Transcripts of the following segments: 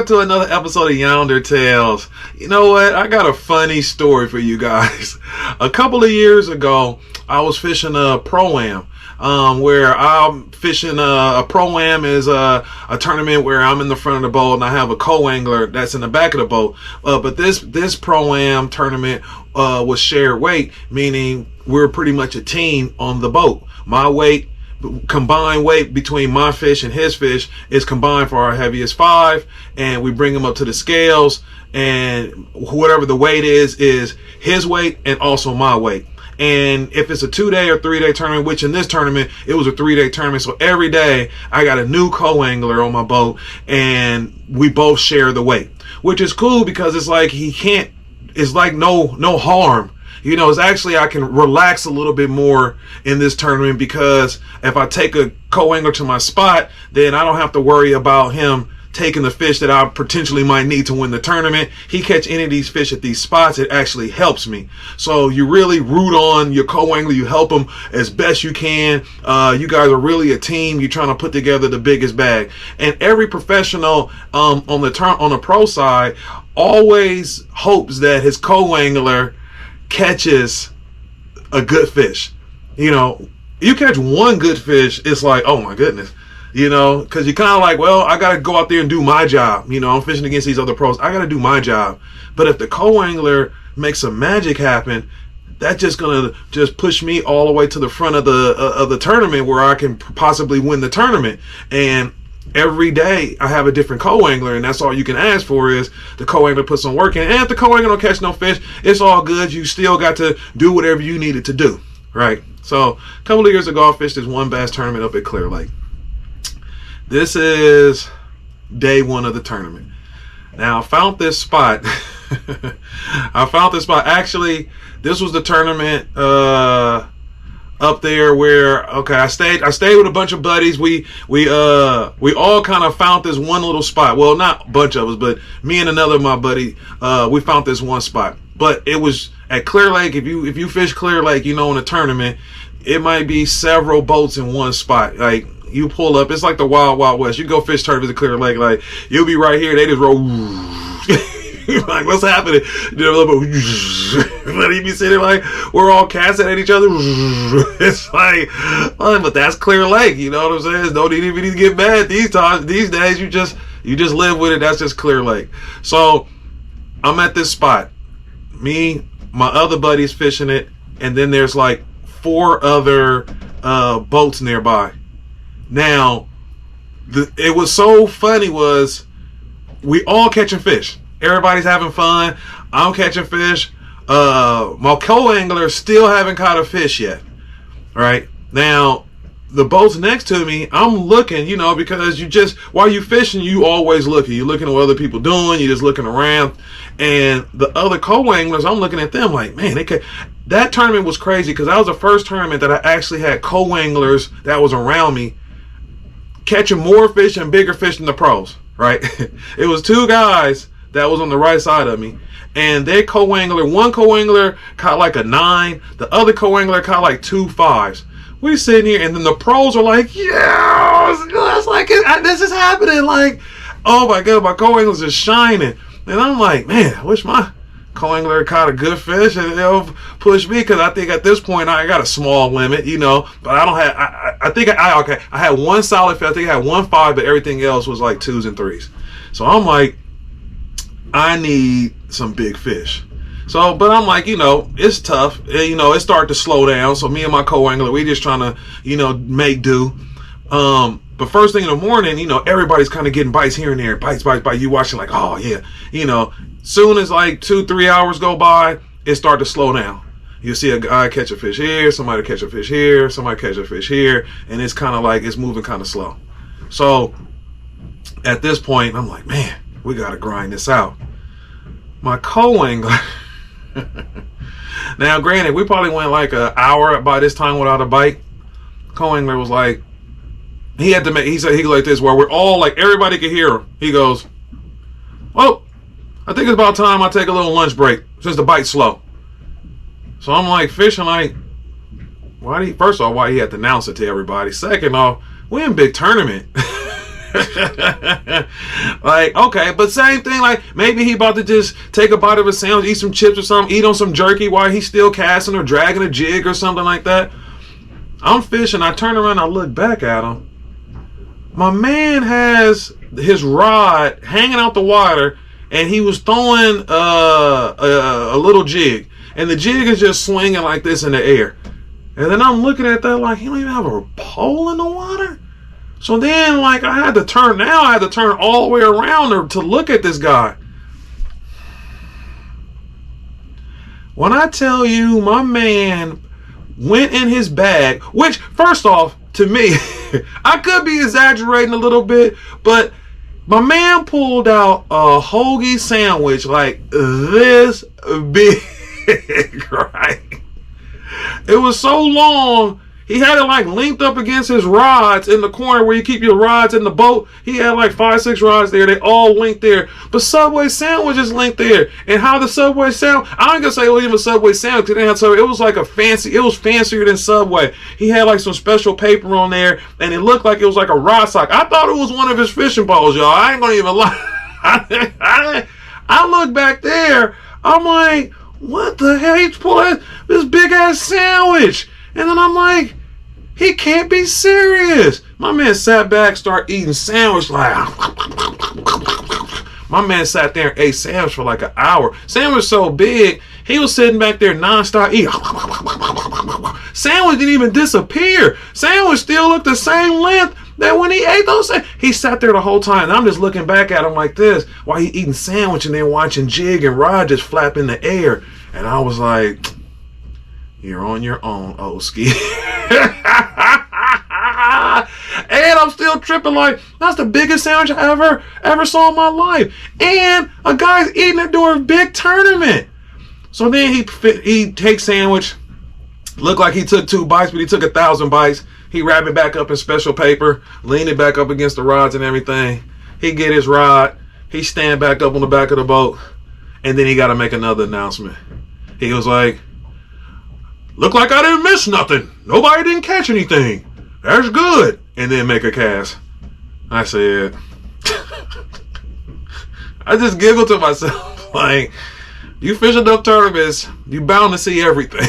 welcome to another episode of YounderTales. You know what? I got a funny story for you guys. A couple of years ago, I was fishing a Pro-Am. Where I'm fishing a Pro-Am is a tournament where I'm in the front of the boat and I have a co-angler that's in the back of the boat. But this Pro-Am tournament was shared weight, meaning we're pretty much a team on the boat. My weight, combined weight between my fish and his fish is combined for our heaviest 5, and we bring them up to the scales, and whatever the weight is his weight and also my weight. And if it's a 2-day or 3-day tournament, which in this tournament, it was a 3-day tournament. So every day I got a new co-angler on my boat and we both share the weight, which is cool because it's like it's like no harm. You know, it's actually, I can relax a little bit more in this tournament because if I take a co-angler to my spot, then I don't have to worry about him taking the fish that I potentially might need to win the tournament. He catch any of these fish at these spots, it actually helps me. So you really root on your co-angler, you help him as best you can. You guys are really a team. You're trying to put together the biggest bag. And every professional on the pro side always hopes that his co-angler catches a good fish. You know, you catch one good fish, it's like, oh my goodness. You know, because you're kind of like, well, I got to go out there and do my job. You know, I'm fishing against these other pros. I got to do my job. But if the co-angler makes some magic happen, that's just going to just push me all the way to the front of the tournament where I can possibly win the tournament. And every day I have a different co-angler, and that's all you can ask for is the co-angler put some work in. And if the co-angler don't catch no fish, it's all good. You still got to do whatever you needed to do, right? So a couple of years ago, I fished this one bass tournament up at Clear Lake. This is day 1 of the tournament. Now I found this spot. Actually, this was the tournament up there where I stayed with a bunch of buddies. We all kind of found this one little spot. Well, not a bunch of us, but me and another of my buddy, we found this one spot. But it was at Clear Lake. If you fish Clear Lake, you know, in a tournament, it might be several boats in one spot. Like, you pull up, it's like the Wild Wild West. You go fish tournaments at Clear Lake, like, you'll be right here, they just roll. You're like, what's happening? But you be sitting like, we're all casting at each other. It's like, but that's Clear Lake, you know what I'm saying? Don't even need to get mad these days. You just live with it. That's just Clear Lake. So I'm at this spot. Me, my other buddies fishing it, and then there's like 4 other boats nearby. Now, it was so funny was we all catching fish. Everybody's having fun. I'm catching fish. My co-angler still haven't caught a fish yet. Right? Now, the boats next to me, I'm looking, you know, because while you fishing, you always looking. You're looking at what other people doing. You're just looking around. And the other co-anglers, I'm looking at them like, man, that tournament was crazy because that was the first tournament that I actually had co-anglers that was around me catching more fish and bigger fish than the pros, right? It was 2 guys that was on the right side of me, and their co-angler, one co-angler caught like a 9, the other co-angler caught like 2 5s. We sitting here, and then the pros are like, yeah, it's like this is happening. Like, oh my God, my co-anglers are shining, and I'm like, man, I wish my co-angler caught a good fish and they'll push me, because I think at this point I got a small limit, you know, but I don't have, I had one solid fish. I think I had 1 5, but everything else was like 2s and 3s. So I'm like, I need some big fish. So, but I'm like, you know, it's tough. You know, it started to slow down. So me and my co-angler, we just trying to, you know, make do. But first thing in the morning, you know, everybody's kind of getting bites here and there. Bites. You watching like, oh yeah, you know. Soon as like 2-3 hours go by, it start to slow down. You see a guy catch a fish here, somebody catch a fish here, somebody catch a fish here, and it's kind of like it's moving kind of slow. So at this point, I'm like, man, we got to grind this out. My co-angler, now granted, we probably went like an hour by this time without a bite. Co-angler was like, he said he like this, where we're all like, everybody could hear him. He goes, well, I think it's about time I take a little lunch break since the bite's slow. So I'm like fishing like, first of all, why he had to announce it to everybody? Second off, we in big tournament. Like, okay, but same thing, like maybe he about to just take a bite of a sandwich, eat some chips or something, eat on some jerky while he's still casting or dragging a jig or something like that. I'm fishing, I turn around, I look back at him. My man has his rod hanging out the water, and he was throwing a little jig, and the jig is just swinging like this in the air. And then I'm looking at that like, he don't even have a pole in the water? So then, like, I had to turn all the way around to look at this guy. When I tell you my man went in his bag, which, first off, to me, I could be exaggerating a little bit, but my man pulled out a hoagie sandwich like this big, right? It was so long, he had it like linked up against his rods in the corner where you keep your rods in the boat. He had like 5-6 rods there. They all linked there. But Subway sandwich is linked there. And how the Subway sandwich, I ain't gonna say it was even a Subway sandwich. It was like it was fancier than Subway. He had like some special paper on there, and it looked like it was like a rod sock. I thought it was one of his fishing poles, y'all. I ain't gonna even lie. I look back there, I'm like, what the hell? He's pulling this big ass sandwich. And then I'm like, he can't be serious. My man sat back, started eating sandwich like. My man sat there and ate sandwich for like an hour. Sandwich so big, he was sitting back there nonstop eating. Sandwich didn't even disappear. Sandwich still looked the same length that when he ate those. He sat there the whole time. And I'm just looking back at him like this while he eating sandwich and then watching jig and rod just flap in the air. And I was like, you're on your own, Oski. And I'm still tripping like, that's the biggest sandwich I ever saw in my life. And a guy's eating it during a big tournament. So then he takes sandwich. Looked like he took 2 bites, but he took 1,000 bites. He wrapped it back up in special paper, leaned it back up against the rods and everything. He get his rod. He stand back up on the back of the boat. And then he got to make another announcement. He was like, look like I didn't miss nothing. Nobody didn't catch anything. That's good. And then make a cast. I said, I just giggled to myself. Like, you fish enough tournaments, you bound to see everything.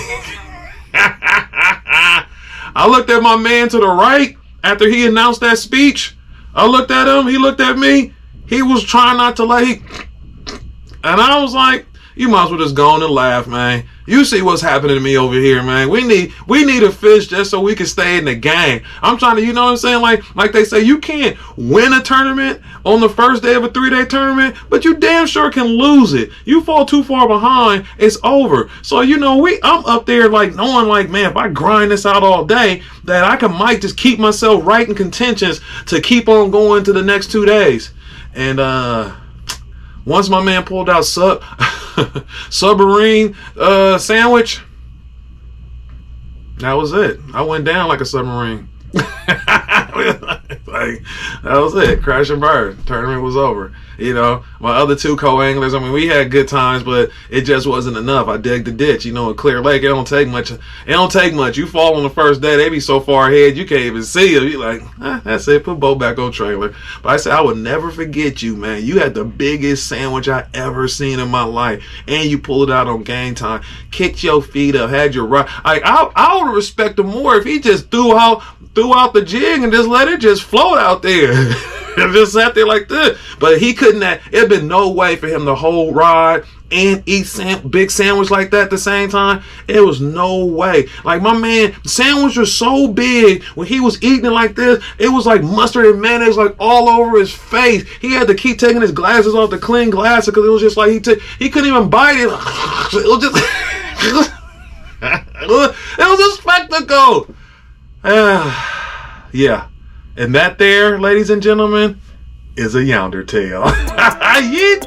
I looked at my man to the right after he announced that speech. I looked at him. He looked at me. He was trying not to and I was like, you might as well just go on and laugh, man. You see what's happening to me over here, man. We need a fish just so we can stay in the game. I'm trying to, you know what I'm saying? Like they say, you can't win a tournament on the first day of a 3-day tournament, but you damn sure can lose it. You fall too far behind, it's over. So, you know, I'm up there like knowing like, man, if I grind this out all day, that I might just keep myself right in contentions to keep on going to the next 2 days. And once my man pulled out submarine sandwich, that was it. I went down like a submarine. Like, that was it. Crash and burn. Tournament was over. You know, my other 2 co-anglers, I mean, we had good times, but it just wasn't enough. I dug the ditch. You know, in Clear Lake, it don't take much. You fall on the first day, they be so far ahead, you can't even see them. You like, that's it. Put boat back on trailer. But I said, I would never forget you, man. You had the biggest sandwich I ever seen in my life. And you pulled it out on game time. Kicked your feet up, had your rod. I would respect him more if he just threw out the jig and just let it just float out there. And just sat there like this. But he couldn't it'd been no way for him to hold rod and eat big sandwich like that at the same time. It was no way. Like, my man, the sandwich was so big when he was eating it like this, it was like mustard and mayonnaise like all over his face. He had to keep taking his glasses off to clean glasses because it was just like he couldn't even bite it. It was just it was a spectacle. Yeah. And that there, ladies and gentlemen, is a YounderTale. Yeet